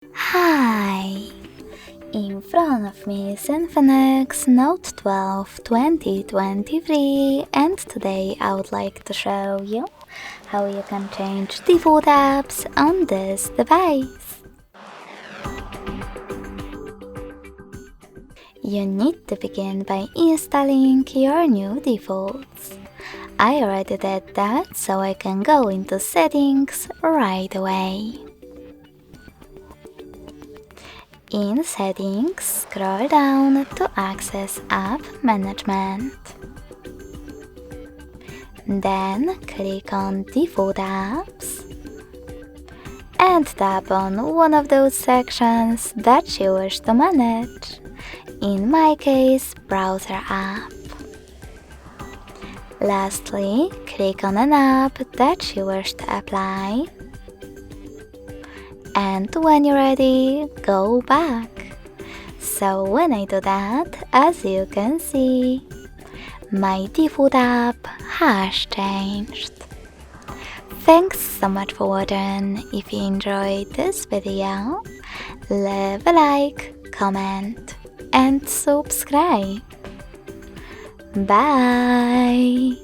Hi! In front of me is Infinix Note 12 2023, and today I would like to show you how you can change default apps on this device. You need to begin by installing your new defaults. I already did that, so I can go into settings right away. In Settings, scroll down to access App Management. Then click on Default Apps and tap on one of those sections that you wish to manage. In my case, Browser App. Lastly, click on an app that you wish to apply. And when you're ready, go back. So when I do that, as you can see, my default app has changed. Thanks so much for watching. If you enjoyed this video, leave a like, comment, and subscribe. Bye!